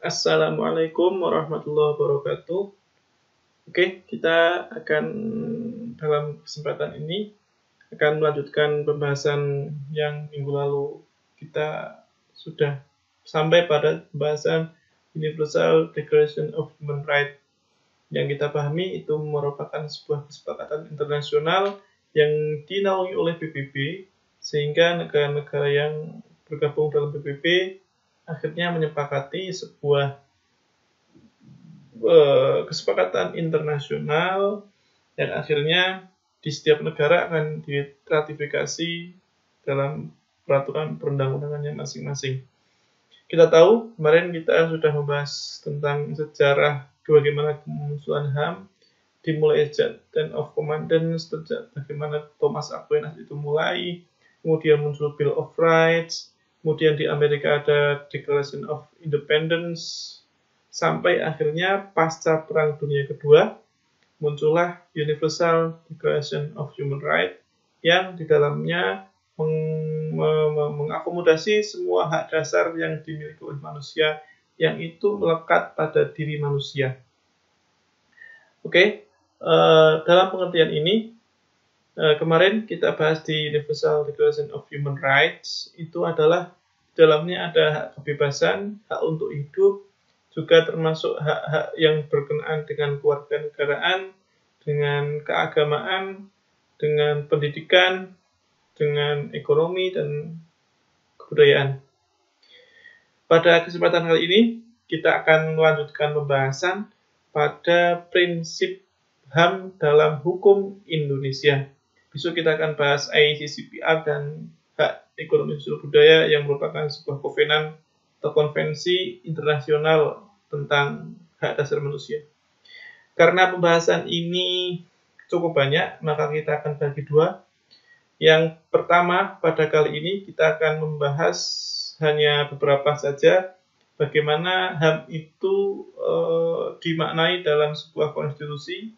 Assalamualaikum warahmatullahi wabarakatuh. Oke, kita akan dalam kesempatan ini akan melanjutkan pembahasan yang minggu lalu kita sudah sampai pada pembahasan Universal Declaration of Human Rights. Yang kita pahami itu merupakan sebuah kesepakatan internasional yang dinaungi oleh PBB, sehingga negara-negara yang bergabung dalam PBB akhirnya menyepakati sebuah kesepakatan internasional yang akhirnya di setiap negara akan diratifikasi dalam peraturan perundang-undangannya masing-masing. Kita tahu kemarin kita sudah membahas tentang sejarah bagaimana kemunculan HAM, dimulai sejak Ten of Commandments, sejak bagaimana Thomas Aquinas itu mulai, kemudian muncul Bill of Rights, kemudian di Amerika ada Declaration of Independence, sampai akhirnya pasca Perang Dunia Kedua muncullah Universal Declaration of Human Rights yang di dalamnya mengakomodasi semua hak dasar yang dimiliki oleh manusia yang itu melekat pada diri manusia. Oke, dalam pengertian ini kemarin kita bahas di Universal Declaration of Human Rights itu adalah di dalamnya ada hak kebebasan, hak untuk hidup, juga termasuk hak-hak yang berkenaan dengan kewarganegaraan, dengan keagamaan, dengan pendidikan, dengan ekonomi, dan kebudayaan. Pada kesempatan kali ini, kita akan melanjutkan pembahasan pada prinsip HAM dalam hukum Indonesia. Besok kita akan bahas ICCPR dan hak ekonomi sosial budaya yang merupakan sebuah kovenan atau konvensi internasional tentang hak dasar manusia. Karena pembahasan ini cukup banyak, maka kita akan bagi dua. Yang pertama, pada kali ini kita akan membahas hanya beberapa saja bagaimana HAM itu dimaknai dalam sebuah konstitusi,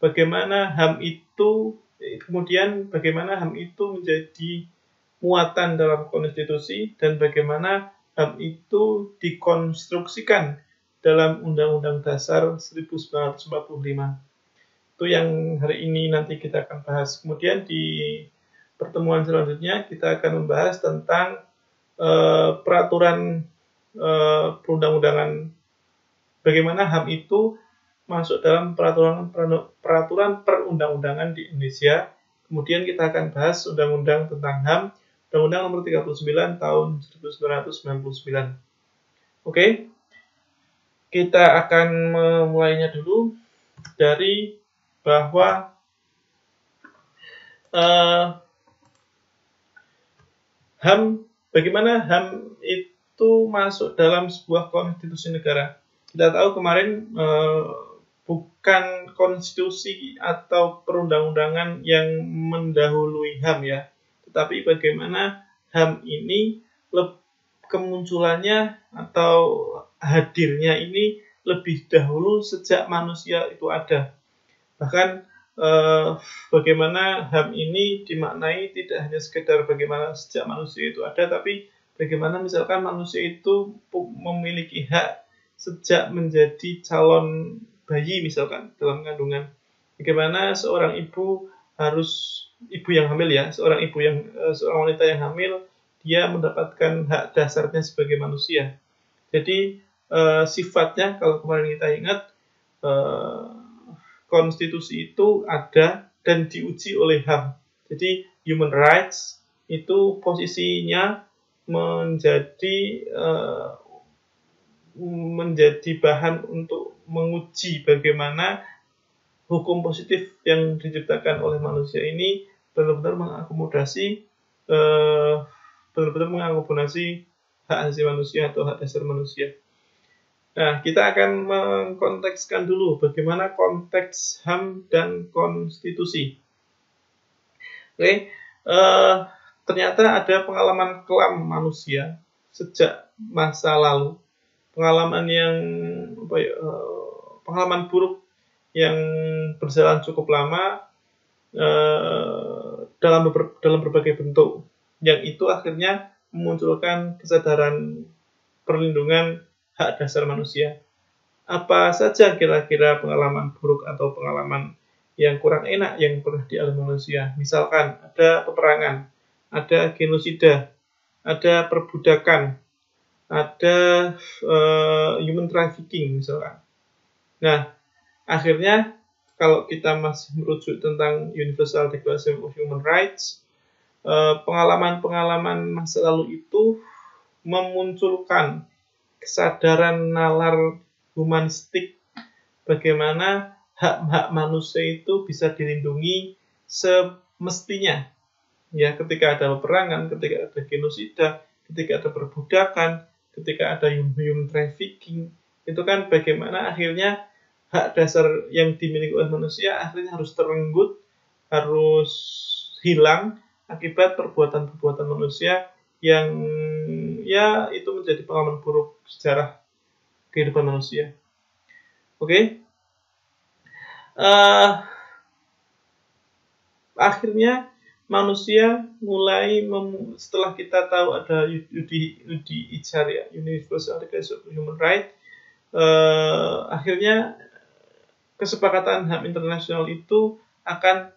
bagaimana HAM itu kemudian bagaimana HAM itu menjadi muatan dalam konstitusi, dan bagaimana HAM itu dikonstruksikan dalam Undang-Undang Dasar 1945. Itu yang hari ini nanti kita akan bahas. Kemudian di pertemuan selanjutnya kita akan membahas tentang peraturan perundang-undangan, bagaimana HAM itu masuk dalam peraturan perundang-undangan di Indonesia. Kemudian kita akan bahas undang-undang tentang HAM, Undang-Undang Nomor 39 Tahun 1999. Oke, kita akan memulainya dulu dari bahwa HAM, bagaimana HAM itu masuk dalam sebuah konstitusi negara. Kita tahu kemarin bukan konstitusi atau perundang-undangan yang mendahului HAM ya, tetapi bagaimana HAM ini kemunculannya atau hadirnya ini lebih dahulu sejak manusia itu ada. Bahkan bagaimana HAM ini dimaknai tidak hanya sekedar bagaimana sejak manusia itu ada, tapi bagaimana misalkan manusia itu memiliki hak sejak menjadi calon bayi misalkan dalam kandungan. Bagaimana seorang ibu yang hamil ya, seorang wanita yang hamil, dia mendapatkan hak dasarnya sebagai manusia. Jadi sifatnya kalau kemarin kita ingat konstitusi itu ada dan diuji oleh HAM. Jadi human rights itu posisinya menjadi bahan untuk menguji bagaimana hukum positif yang diciptakan oleh manusia ini benar-benar mengakomodasi hak asasi manusia atau hak dasar manusia. Nah, kita akan mengkontekskan dulu bagaimana konteks HAM dan konstitusi. Oke, ternyata ada pengalaman kelam manusia sejak masa lalu, pengalaman buruk yang berjalan cukup lama dalam berbagai bentuk, yang itu akhirnya memunculkan kesadaran perlindungan hak dasar manusia. Apa saja kira-kira pengalaman buruk atau pengalaman yang kurang enak yang pernah dialami manusia? Misalkan ada peperangan, ada genosida, ada perbudakan, ada human trafficking misalkan. Nah, akhirnya kalau kita masih merujuk tentang Universal Declaration of Human Rights, pengalaman-pengalaman masa lalu itu memunculkan kesadaran nalar humanistik bagaimana hak-hak manusia itu bisa dilindungi semestinya. Ya, ketika ada peperangan, ketika ada genosida, ketika ada perbudakan, ketika ada human trafficking, itu kan bagaimana akhirnya hak dasar yang dimiliki oleh manusia akhirnya harus terenggut, harus hilang akibat perbuatan-perbuatan manusia yang ya itu menjadi pengalaman buruk sejarah kehidupan manusia. Oke. Akhirnya manusia mulai setelah kita tahu ada UDHR ya, Universal Declaration of Human Rights, akhirnya kesepakatan HAM internasional itu akan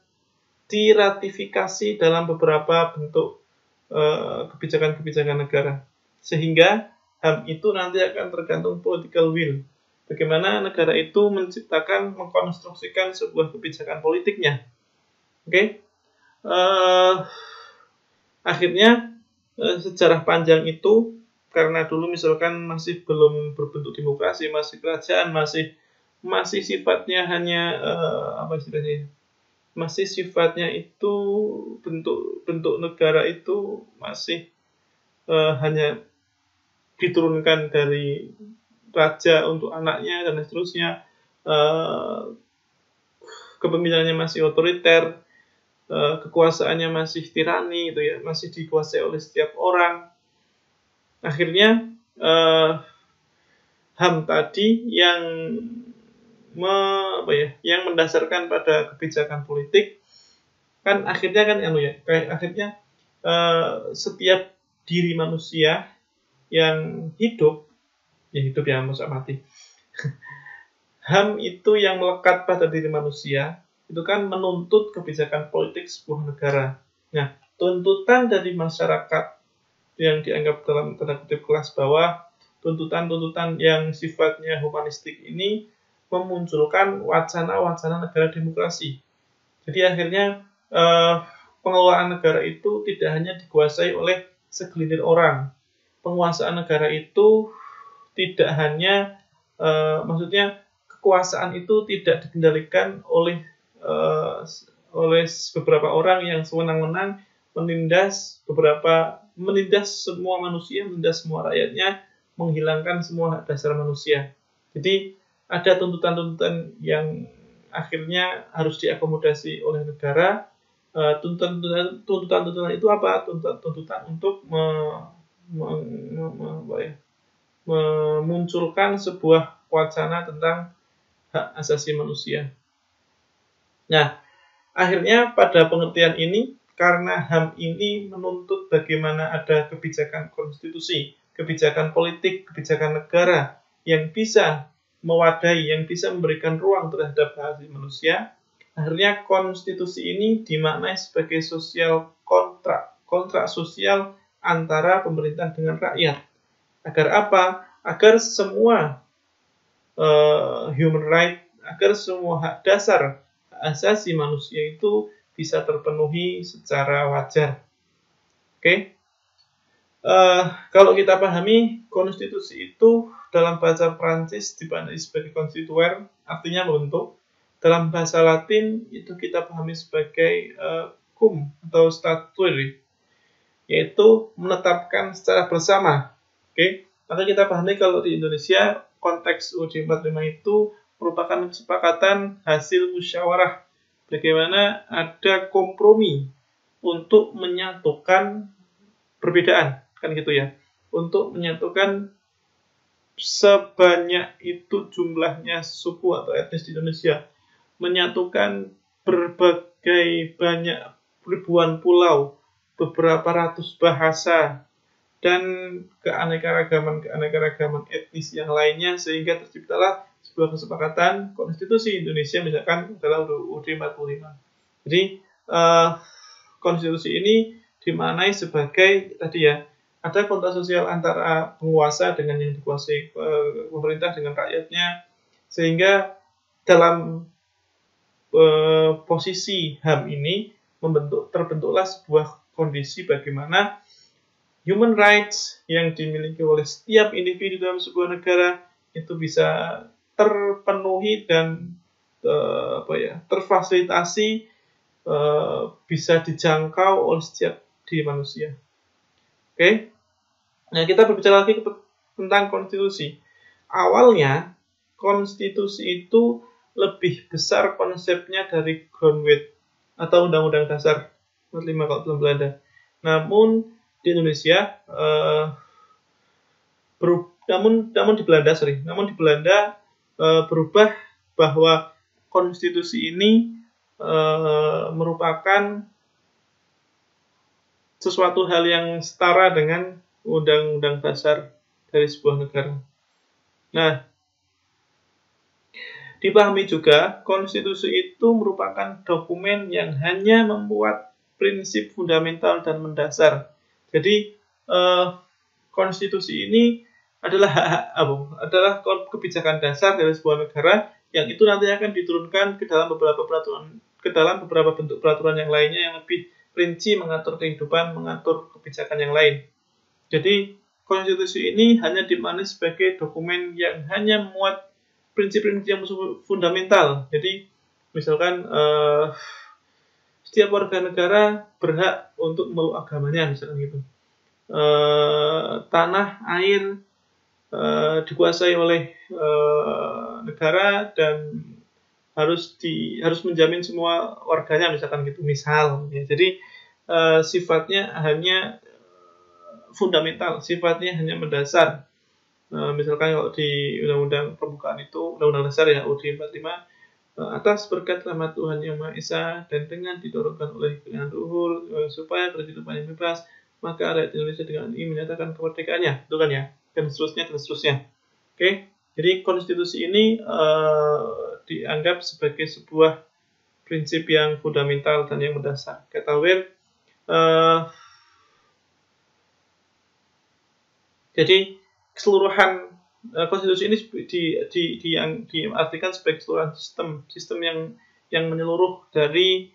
diratifikasi dalam beberapa bentuk kebijakan-kebijakan negara, sehingga HAM itu nanti akan tergantung political will, bagaimana negara itu menciptakan, mengkonstruksikan sebuah kebijakan politiknya. Oke. Akhirnya sejarah panjang itu, karena dulu misalkan masih belum berbentuk demokrasi, masih kerajaan, masih sifatnya hanya masih sifatnya itu bentuk negara itu masih hanya diturunkan dari raja untuk anaknya dan seterusnya, kepemimpinannya masih otoriter, kekuasaannya masih tirani, itu ya, masih dikuasai oleh setiap orang. Akhirnya HAM tadi yang yang mendasarkan pada kebijakan politik kan akhirnya kan akhirnya setiap diri manusia yang hidup yang masa mati. HAM itu yang melekat pada diri manusia itu kan menuntut kebijakan politik sebuah negara. Nah, tuntutan dari masyarakat yang dianggap dalam tanda kutip kelas bawah, tuntutan-tuntutan yang sifatnya humanistik ini memunculkan wacana-wacana negara demokrasi. Jadi akhirnya pengelolaan negara itu tidak hanya dikuasai oleh segelintir orang. Penguasaan negara itu tidak hanya, maksudnya kekuasaan itu tidak dikendalikan oleh beberapa orang yang sewenang-wenang menindas semua manusia, menindas semua rakyatnya, menghilangkan semua hak dasar manusia. Jadi ada tuntutan-tuntutan yang akhirnya harus diakomodasi oleh negara. Tuntutan-tuntutan itu apa? Tuntutan untuk memunculkan sebuah wacana tentang hak asasi manusia. Nah, akhirnya pada pengertian ini, karena HAM ini menuntut bagaimana ada kebijakan konstitusi, kebijakan politik, kebijakan negara yang bisa mewadahi, yang bisa memberikan ruang terhadap hak asasi manusia, akhirnya konstitusi ini dimaknai sebagai sosial kontrak sosial antara pemerintah dengan rakyat. Agar apa? Agar semua human right, agar semua hak dasar, hak asasi manusia itu bisa terpenuhi secara wajar. Oke? Kalau kita pahami, konstitusi itu dalam bahasa Prancis dipandai sebagai constituere, artinya membentuk. Dalam bahasa Latin itu kita pahami sebagai cum atau statuire, yaitu menetapkan secara bersama. Oke? Maka kita pahami kalau di Indonesia konteks UUD 45 itu merupakan kesepakatan hasil musyawarah, bagaimana ada kompromi untuk menyatukan perbedaan, kan gitu ya, untuk menyatukan sebanyak itu jumlahnya suku atau etnis di Indonesia, menyatukan berbagai banyak ribuan pulau, beberapa ratus bahasa, dan keanekaragaman etnis yang lainnya, sehingga terciptalah sebuah kesepakatan konstitusi Indonesia misalkan adalah UUD 45. Jadi konstitusi ini dimaknai sebagai tadi ya, ada kontrak sosial antara penguasa dengan yang dikuasai pemerintah dengan rakyatnya, sehingga dalam posisi HAM ini terbentuklah sebuah kondisi bagaimana human rights yang dimiliki oleh setiap individu dalam sebuah negara itu bisa terpenuhi dan terfasilitasi, bisa dijangkau oleh setiap diri manusia. Oke. Nah, kita berbicara lagi tentang konstitusi. Awalnya konstitusi itu lebih besar konsepnya dari groundwork atau undang-undang dasar 45 kalau dalam Belanda. Namun di Indonesia namun di Belanda berubah bahwa konstitusi ini merupakan sesuatu hal yang setara dengan undang-undang dasar dari sebuah negara. Nah, dipahami juga konstitusi itu merupakan dokumen yang hanya membuat prinsip fundamental dan mendasar. Jadi konstitusi ini adalah kebijakan dasar dari sebuah negara yang itu nanti akan diturunkan ke dalam beberapa bentuk peraturan yang lainnya yang lebih rinci mengatur kehidupan, mengatur kebijakan yang lain. Jadi konstitusi ini hanya dimaknai sebagai dokumen yang hanya memuat prinsip-prinsip yang fundamental. Jadi misalkan setiap warga negara berhak untuk memeluk agamanya, misalkan gitu. Tanah, air dikuasai oleh negara dan harus menjamin semua warganya, misalkan gitu, misal ya. Jadi sifatnya hanya fundamental, sifatnya hanya mendasar. Misalkan kalau di undang-undang pembukaan itu, undang-undang dasar ya UUD 45, atas berkat rahmat Tuhan Yang Maha Esa dan dengan didorongkan oleh pilihan luhur supaya berkehidupan yang bebas, maka rakyat Indonesia dengan ini menyatakan kemerdekaannya, itu kan ya, dan seterusnya. Oke, jadi konstitusi ini dianggap sebagai sebuah prinsip yang fundamental dan yang mendasar. Kata Weir, jadi keseluruhan konstitusi ini diartikan sebagai keseluruhan sistem yang menyeluruh dari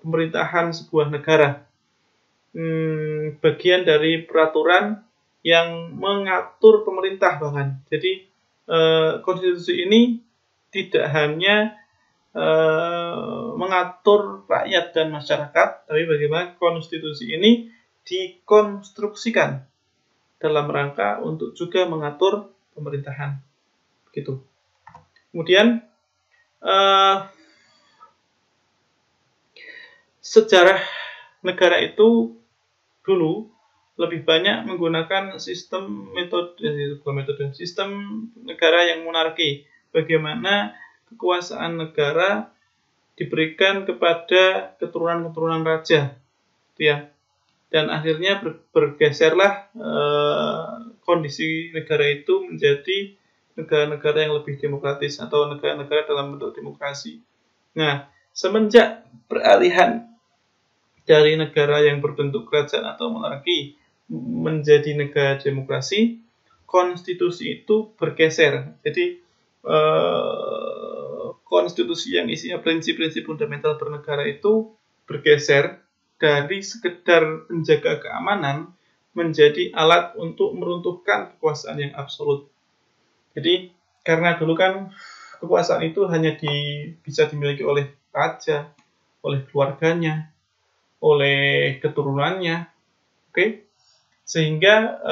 pemerintahan sebuah negara, bagian dari peraturan yang mengatur pemerintah bahkan. Jadi konstitusi ini tidak hanya mengatur rakyat dan masyarakat, tapi bagaimana konstitusi ini dikonstruksikan dalam rangka untuk juga mengatur pemerintahan. Begitu. Kemudian sejarah negara itu dulu lebih banyak menggunakan sistem negara yang monarki. Bagaimana kekuasaan negara diberikan kepada keturunan-keturunan raja, ya. Dan akhirnya bergeserlah kondisi negara itu menjadi negara-negara yang lebih demokratis atau negara-negara dalam bentuk demokrasi. Nah, semenjak peralihan dari negara yang berbentuk kerajaan atau monarki menjadi negara demokrasi, konstitusi itu bergeser. Jadi konstitusi yang isinya prinsip-prinsip fundamental bernegara itu bergeser dari sekedar menjaga keamanan menjadi alat untuk meruntuhkan kekuasaan yang absolut. Jadi karena dulu kan kekuasaan itu hanya bisa dimiliki oleh raja, oleh keluarganya, oleh keturunannya, oke? Sehingga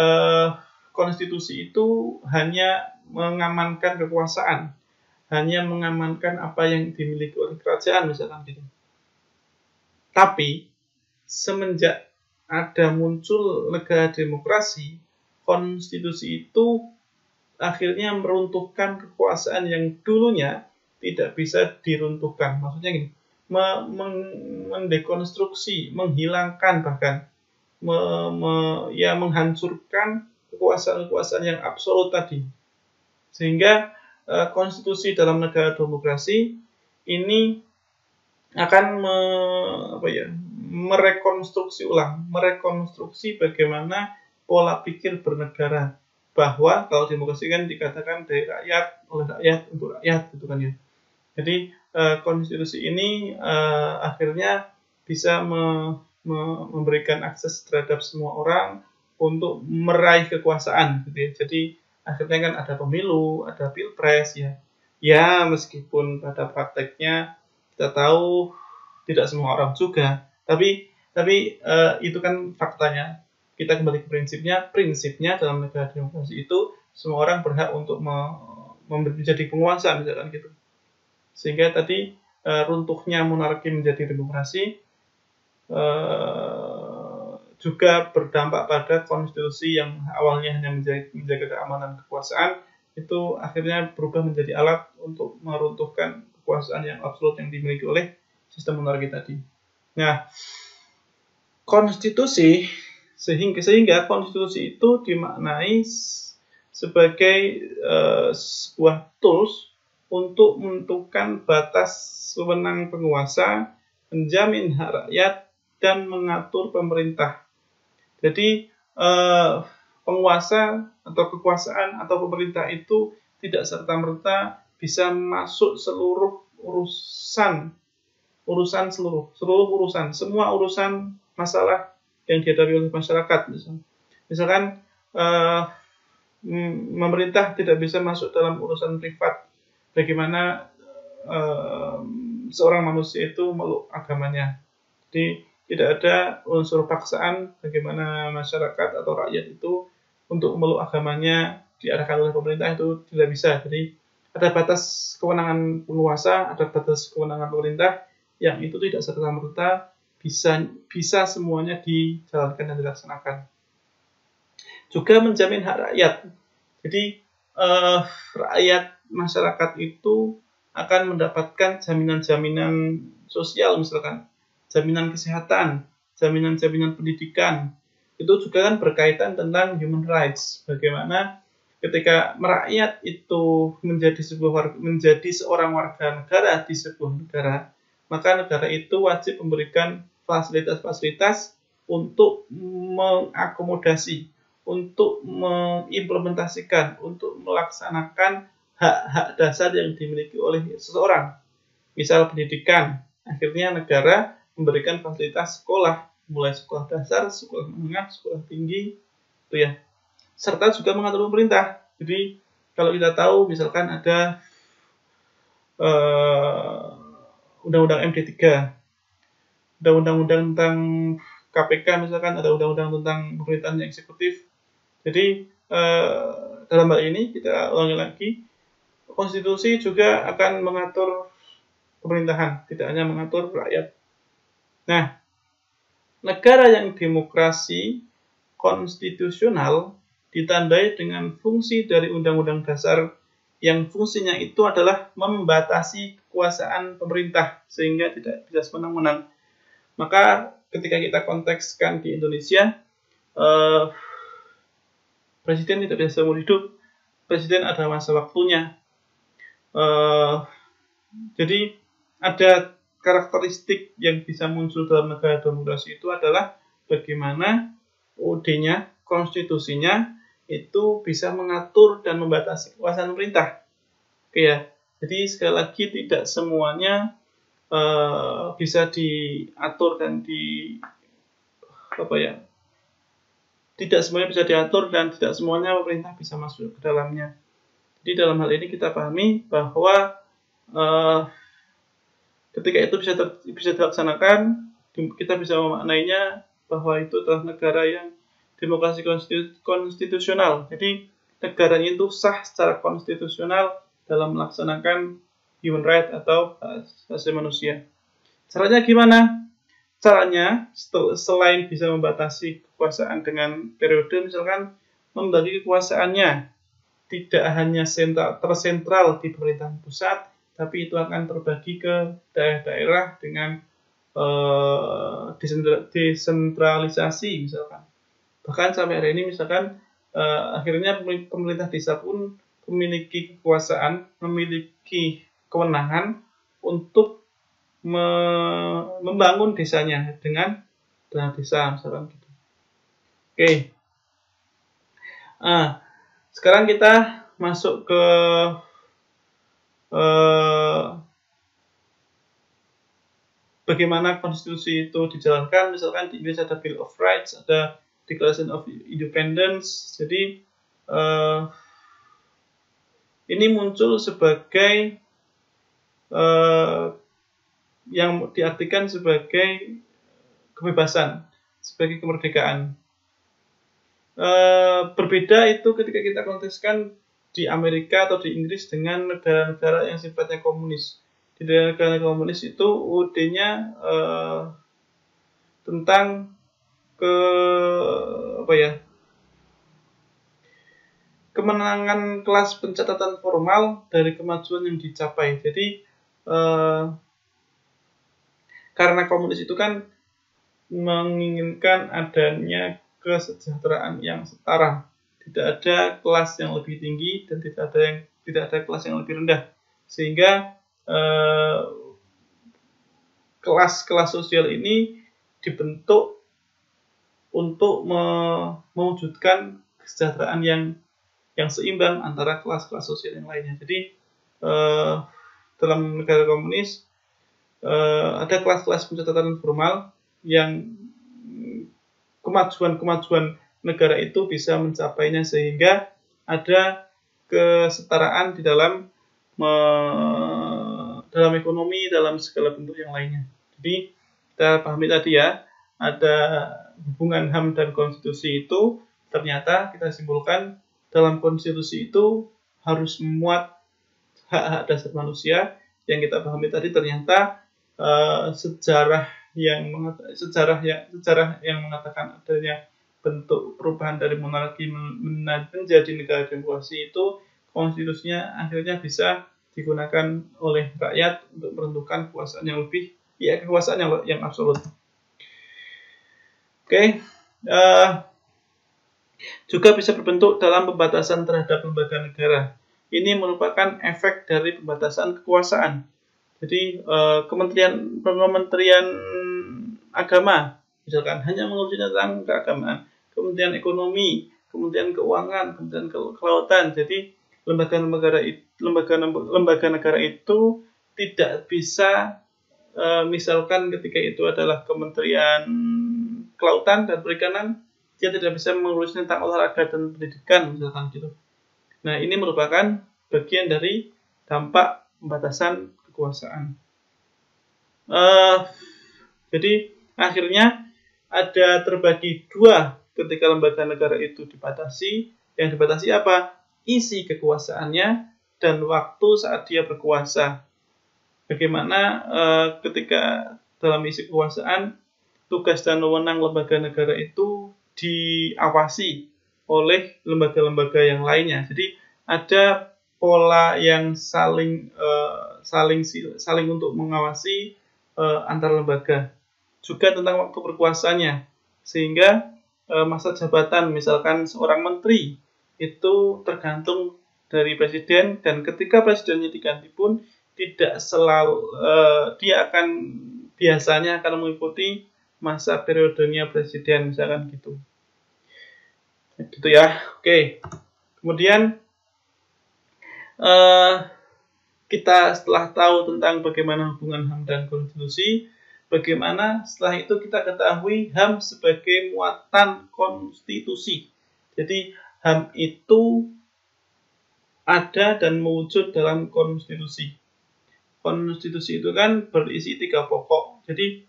konstitusi itu hanya mengamankan kekuasaan, hanya mengamankan apa yang dimiliki oleh kerajaan, misalkan gitu. Tapi semenjak ada muncul negara demokrasi, konstitusi itu akhirnya meruntuhkan kekuasaan yang dulunya tidak bisa diruntuhkan. Maksudnya gini, mendekonstruksi, menghilangkan bahkan menghancurkan kekuasaan-kekuasaan yang absolut tadi. Sehingga konstitusi dalam negara demokrasi ini akan merekonstruksi bagaimana pola pikir bernegara, bahwa kalau demokrasi kan dikatakan dari rakyat, oleh rakyat, untuk rakyat, gitu kan ya. Jadi konstitusi ini akhirnya bisa memberikan akses terhadap semua orang untuk meraih kekuasaan, gitu ya. Jadi akhirnya kan ada pemilu, ada pilpres, ya. Ya, meskipun pada prakteknya kita tahu tidak semua orang juga, tapi itu kan faktanya. Kita kembali ke prinsipnya dalam negara demokrasi itu semua orang berhak untuk menjadi penguasa, misalkan gitu. Sehingga tadi runtuhnya monarki menjadi demokrasi juga berdampak pada konstitusi yang awalnya hanya menjaga keamanan kekuasaan, itu akhirnya berubah menjadi alat untuk meruntuhkan kekuasaan yang absolut yang dimiliki oleh sistem monarki tadi. Nah, konstitusi sehingga konstitusi itu dimaknai sebagai sebuah tools untuk menentukan batas wewenang penguasa, menjamin hak rakyat, dan mengatur pemerintah. Jadi penguasa atau kekuasaan atau pemerintah itu tidak serta-merta bisa masuk seluruh semua urusan masalah yang dihadapi oleh masyarakat. Misalkan pemerintah tidak bisa masuk dalam urusan privat, bagaimana seorang manusia itu meluk agamanya. Jadi tidak ada unsur paksaan bagaimana masyarakat atau rakyat itu untuk memeluk agamanya diarahkan oleh pemerintah, itu tidak bisa. Jadi ada batas kewenangan penguasa, ada batas kewenangan pemerintah yang itu tidak serta-merta bisa semuanya dijalankan dan dilaksanakan. Juga menjamin hak rakyat. Jadi rakyat masyarakat itu akan mendapatkan jaminan-jaminan sosial, misalkan jaminan kesehatan, jaminan-jaminan pendidikan. Itu juga kan berkaitan tentang human rights. Bagaimana ketika merakyat itu menjadi seorang warga negara di sebuah negara, maka negara itu wajib memberikan fasilitas-fasilitas untuk mengakomodasi, untuk mengimplementasikan, untuk melaksanakan hak-hak dasar yang dimiliki oleh seseorang. Misal pendidikan, akhirnya negara memberikan fasilitas sekolah, mulai sekolah dasar, sekolah menengah, sekolah tinggi, itu ya. Serta juga mengatur pemerintah. Jadi kalau kita tahu misalkan ada undang-undang MD3, ada undang-undang tentang KPK, misalkan ada undang-undang tentang pemerintahan yang eksekutif. Jadi dalam hal ini kita ulangi lagi, konstitusi juga akan mengatur pemerintahan, tidak hanya mengatur rakyat. Nah, negara yang demokrasi konstitusional ditandai dengan fungsi dari Undang-Undang Dasar yang fungsinya itu adalah membatasi kekuasaan pemerintah sehingga tidak bisa semena-mena. Maka ketika kita kontekskan di Indonesia, presiden tidak bisa seumur hidup, presiden ada masa waktunya. Jadi ada karakteristik yang bisa muncul dalam negara demokrasi itu adalah bagaimana UUD-nya, konstitusinya itu bisa mengatur dan membatasi kekuasaan pemerintah. Oke ya. Jadi sekali lagi tidak semuanya bisa diatur dan tidak semuanya bisa diatur dan tidak semuanya pemerintah bisa masuk ke dalamnya. Jadi dalam hal ini kita pahami bahwa ketika itu bisa dilaksanakan, kita bisa memaknainya bahwa itu adalah negara yang demokrasi konstitusional. Jadi negaranya itu sah secara konstitusional dalam melaksanakan human right atau hak asasi manusia. Caranya gimana? Caranya selain bisa membatasi kekuasaan dengan periode, misalkan membagi kekuasaannya tidak hanya tersentral di pemerintahan pusat, tapi itu akan terbagi ke daerah-daerah dengan desentralisasi misalkan. Bahkan sampai hari ini misalkan akhirnya pemerintah desa pun memiliki kekuasaan, memiliki kewenangan untuk membangun desanya dengan dana desa misalkan gitu. Oke. Sekarang kita masuk ke bagaimana konstitusi itu dijalankan. Misalkan di Inggris ada Bill of Rights, ada Declaration of Independence. Jadi ini muncul sebagai yang diartikan sebagai kebebasan, sebagai kemerdekaan. Berbeda itu ketika kita kontekskan di Amerika atau di Inggris dengan negara-negara yang sifatnya komunis. Di negara komunis itu UUD-nya tentang kemenangan kelas pencatatan formal dari kemajuan yang dicapai. Jadi karena komunis itu kan menginginkan adanya kesejahteraan yang setara. Tidak ada kelas yang lebih tinggi dan tidak ada kelas yang lebih rendah. Sehingga kelas-kelas sosial ini dibentuk untuk mewujudkan kesejahteraan yang seimbang antara kelas-kelas sosial yang lainnya. Jadi dalam negara komunis ada kelas-kelas pencatatan formal yang kemajuan negara itu bisa mencapainya sehingga ada kesetaraan di dalam ekonomi, dalam segala bentuk yang lainnya. Jadi kita pahami tadi ya, ada hubungan HAM dan konstitusi itu ternyata kita simpulkan dalam konstitusi itu harus memuat hak-hak dasar manusia. Yang kita pahami tadi ternyata sejarah yang mengatakan adanya bentuk perubahan dari monarki menjadi negara demokrasi itu konstitusinya akhirnya bisa digunakan oleh rakyat untuk menentukan kekuasaan yang lebih, ya kekuasaan yang absolut. Oke. Juga bisa berbentuk dalam pembatasan terhadap lembaga negara. Ini merupakan efek dari pembatasan kekuasaan. Jadi kementerian agama misalkan hanya mengurusi tentang keagamaan, kementerian ekonomi, kementerian keuangan, kementerian kelautan. Jadi lembaga negara itu tidak bisa misalkan ketika itu adalah kementerian kelautan dan perikanan, dia tidak bisa mengurus tentang olahraga dan pendidikan misalkan gitu. Nah, ini merupakan bagian dari dampak pembatasan kekuasaan. Jadi akhirnya ada terbagi dua ketika lembaga negara itu dibatasi. Yang dibatasi apa? Isi kekuasaannya dan waktu saat dia berkuasa. Bagaimana ketika dalam isi kekuasaan tugas dan wewenang lembaga negara itu diawasi oleh lembaga-lembaga yang lainnya. Jadi ada pola yang saling untuk mengawasi antar lembaga. Juga tentang waktu berkuasanya, sehingga masa jabatan misalkan seorang menteri itu tergantung dari presiden, dan ketika presidennya diganti pun tidak selalu dia biasanya akan mengikuti masa periodenya presiden misalkan gitu. Gitu ya. Oke. Kemudian kita setelah tahu tentang bagaimana hubungan HAM dan konstitusi, bagaimana setelah itu kita ketahui HAM sebagai muatan konstitusi. Jadi HAM itu ada dan mewujud dalam konstitusi. Konstitusi itu kan berisi 3 pokok. Jadi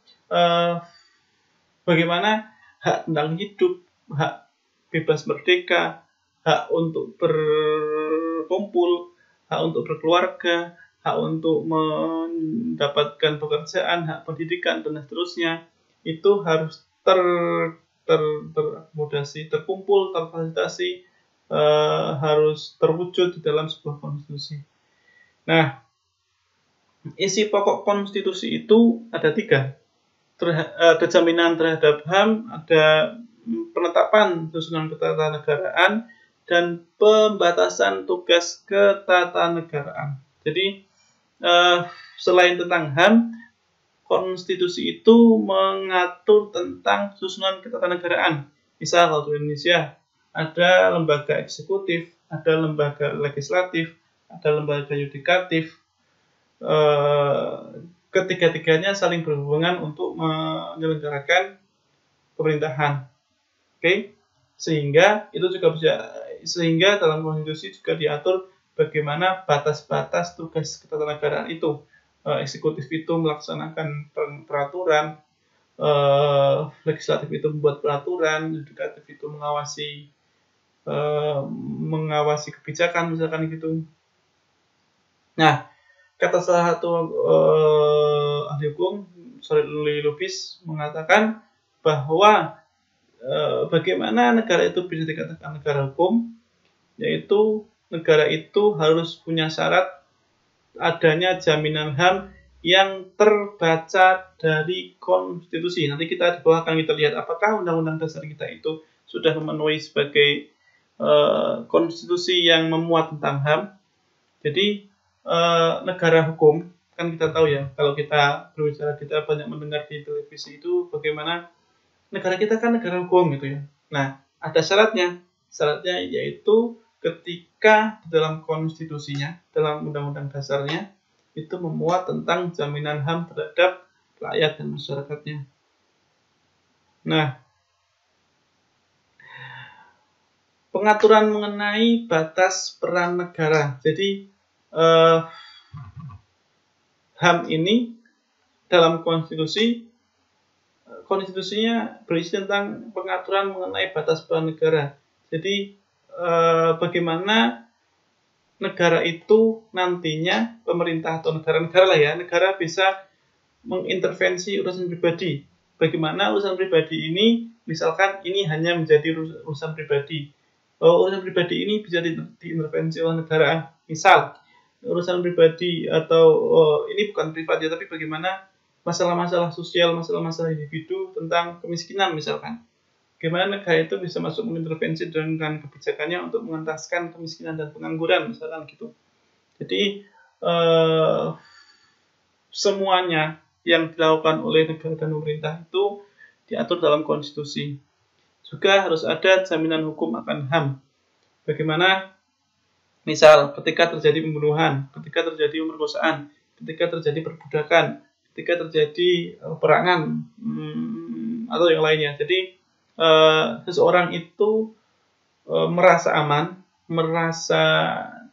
bagaimana hak tentang hidup, hak bebas merdeka, hak untuk berkumpul, hak untuk berkeluarga, hak untuk mendapatkan pekerjaan, hak pendidikan, dan seterusnya, itu harus terakomodasi, terkumpul, terfasilitasi, harus terwujud di dalam sebuah konstitusi. Nah, isi pokok konstitusi itu ada 3. ada jaminan terhadap HAM, ada penetapan susunan ketatanegaraan, dan pembatasan tugas ketatanegaraan. Jadi selain tentang HAM, konstitusi itu mengatur tentang susunan ketatanegaraan. Misal kalau di Indonesia ada lembaga eksekutif, ada lembaga legislatif, ada lembaga yudikatif. Ketiga-tiganya saling berhubungan untuk menyelenggarakan pemerintahan. Oke? Sehingga dalam konstitusi juga diatur bagaimana batas-batas tugas ketatanegaraan itu. Eksekutif itu melaksanakan peraturan, legislatif itu membuat peraturan, yudikatif itu mengawasi kebijakan misalkan gitu. Nah, kata salah satu ahli hukum, Shirley Lubis, mengatakan bahwa bagaimana negara itu bisa dikatakan negara hukum, yaitu negara itu harus punya syarat adanya jaminan HAM yang terbaca dari konstitusi. Nanti di bawah akan kita lihat apakah undang-undang dasar kita itu sudah memenuhi sebagai konstitusi yang memuat tentang HAM. Jadi negara hukum, kan kita tahu ya, kalau kita berbicara, kita banyak mendengar di televisi itu bagaimana negara kita kan negara hukum gitu ya. Nah, ada syaratnya yaitu ketika di dalam konstitusinya, dalam undang-undang dasarnya, itu memuat tentang jaminan HAM terhadap rakyat dan masyarakatnya. Nah, pengaturan mengenai batas peran negara. Jadi, HAM ini dalam konstitusinya berisi tentang pengaturan mengenai batas peran negara. Jadi, bagaimana negara itu nantinya, pemerintah atau negara bisa mengintervensi urusan pribadi. Bagaimana urusan pribadi ini, misalkan ini hanya menjadi urusan pribadi. Urusan pribadi ini bisa diintervensi oleh negara. Misal, urusan pribadi atau ini bukan privat ya, tapi bagaimana masalah-masalah sosial, masalah-masalah individu tentang kemiskinan misalkan. Bagaimana negara itu bisa masuk mengintervensi dengan kebijakannya untuk mengentaskan kemiskinan dan pengangguran misalkan gitu. Jadi semuanya yang dilakukan oleh negara dan pemerintah itu diatur dalam konstitusi. Juga harus ada jaminan hukum akan HAM. Bagaimana misal ketika terjadi pembunuhan, ketika terjadi pemerkosaan, ketika terjadi perbudakan, ketika terjadi peperangan atau yang lainnya. Jadi seseorang itu merasa aman, merasa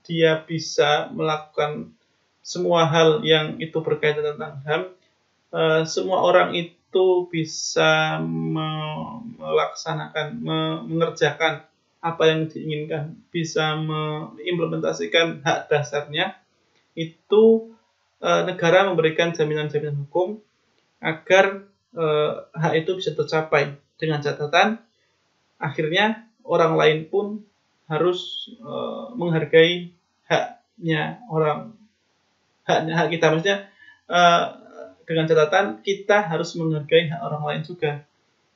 dia bisa melakukan semua hal yang itu berkaitan tentang HAM. Semua orang itu bisa melaksanakan, mengerjakan apa yang diinginkan, bisa mengimplementasikan hak dasarnya. Itu negara memberikan jaminan-jaminan hukum agar hak itu bisa tercapai, dengan catatan akhirnya orang lain pun harus menghargai hak kita, maksudnya dengan catatan kita harus menghargai hak orang lain juga.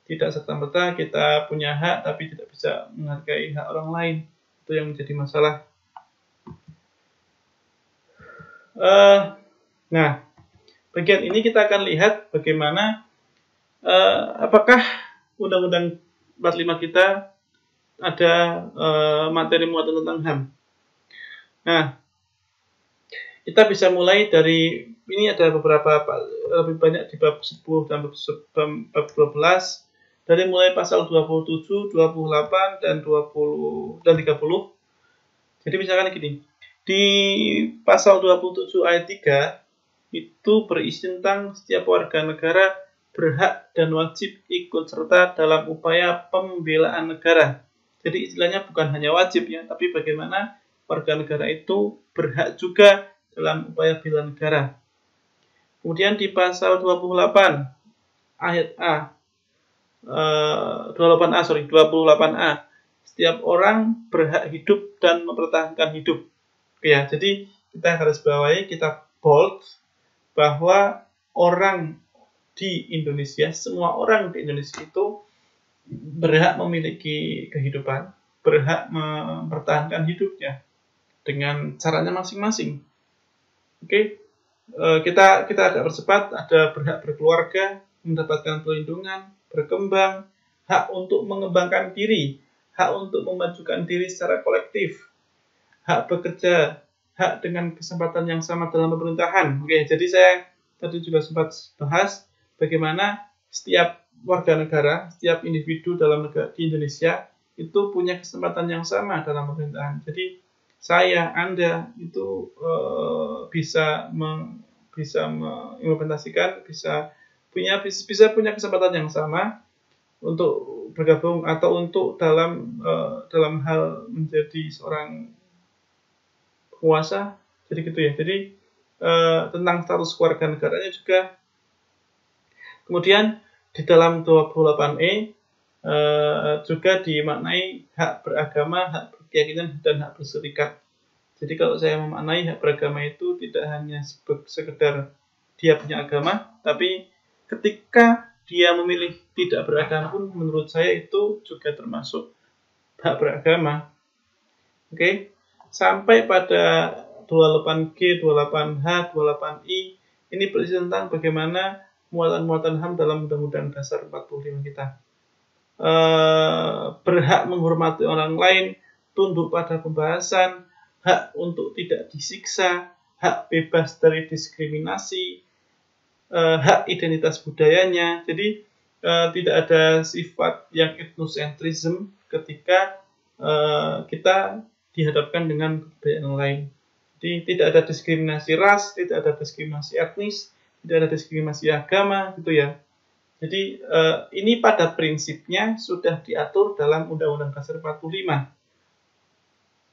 Tidak serta-merta kita punya hak tapi tidak bisa menghargai hak orang lain. Itu yang menjadi masalah. Nah, bagian ini kita akan lihat bagaimana apakah Undang-Undang 45 kita ada materi muatan tentang HAM. Nah, kita bisa mulai dari, ini ada beberapa, lebih banyak di bab 10 dan bab 12, dari mulai pasal 27, 28, dan 20 dan 30. Jadi misalkan gini, di pasal 27 ayat 3 itu berisi tentang setiap warga negara berhak dan wajib ikut serta dalam upaya pembelaan negara. Jadi istilahnya bukan hanya wajib ya, tapi bagaimana warga negara itu berhak juga dalam upaya bela negara. Kemudian di pasal 28 ayat A, 28A, setiap orang berhak hidup dan mempertahankan hidup. Oke ya, jadi kita garis bawahi, kita bold bahwa orang di Indonesia, semua orang di Indonesia itu berhak memiliki kehidupan, berhak mempertahankan hidupnya dengan caranya masing-masing. Oke, kita agak bercepat, ada berhak berkeluarga, mendapatkan perlindungan, berkembang, hak untuk mengembangkan diri, hak untuk memajukan diri secara kolektif, hak bekerja, hak dengan kesempatan yang sama dalam pemerintahan. Oke, jadi saya tadi juga sempat bahas bagaimana setiap warga negara, setiap individu dalam negara di Indonesia itu punya kesempatan yang sama dalam pemerintahan. Jadi saya, Anda itu bisa mengimplementasikan, bisa punya kesempatan yang sama untuk bergabung atau untuk dalam hal menjadi seorang penguasa. Jadi gitu ya. Jadi tentang status keluarga negaranya juga. Kemudian di dalam 28E juga dimaknai hak beragama, hak berkeyakinan, dan hak berserikat. Jadi kalau saya memaknai hak beragama itu tidak hanya sekedar dia punya agama, tapi ketika dia memilih tidak beragama pun menurut saya itu juga termasuk hak beragama. Oke, sampai pada 28G, 28H, 28I ini berisi tentang bagaimana muatan-muatan HAM dalam Undang-Undang Dasar 45 kita. Berhak menghormati orang lain, tunduk pada pembahasan, hak untuk tidak disiksa, hak bebas dari diskriminasi, hak identitas budayanya. Jadi tidak ada sifat yang etnosentrism ketika kita dihadapkan dengan kebudayaan lain. Jadi tidak ada diskriminasi ras, tidak ada diskriminasi etnis, tidak ada diskriminasi agama, gitu ya. Jadi ini pada prinsipnya sudah diatur dalam Undang-Undang Dasar 45.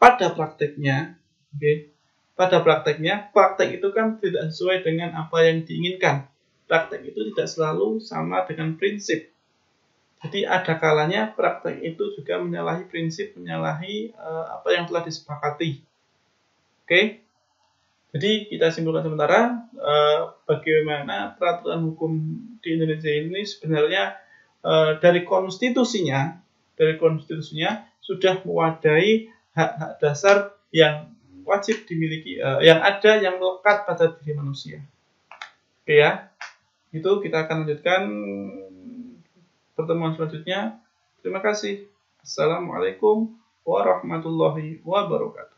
Pada prakteknya, praktek itu kan tidak sesuai dengan apa yang diinginkan. Praktek itu tidak selalu sama dengan prinsip. Jadi ada kalanya praktek itu juga menyalahi prinsip, menyalahi apa yang telah disepakati. Oke. Jadi kita simpulkan sementara bagaimana peraturan hukum di Indonesia ini sebenarnya dari konstitusinya sudah mewadahi hak-hak dasar yang wajib dimiliki, yang ada, yang melekat pada diri manusia. Oke ya, itu kita akan lanjutkan pertemuan selanjutnya. Terima kasih. Assalamualaikum warahmatullahi wabarakatuh.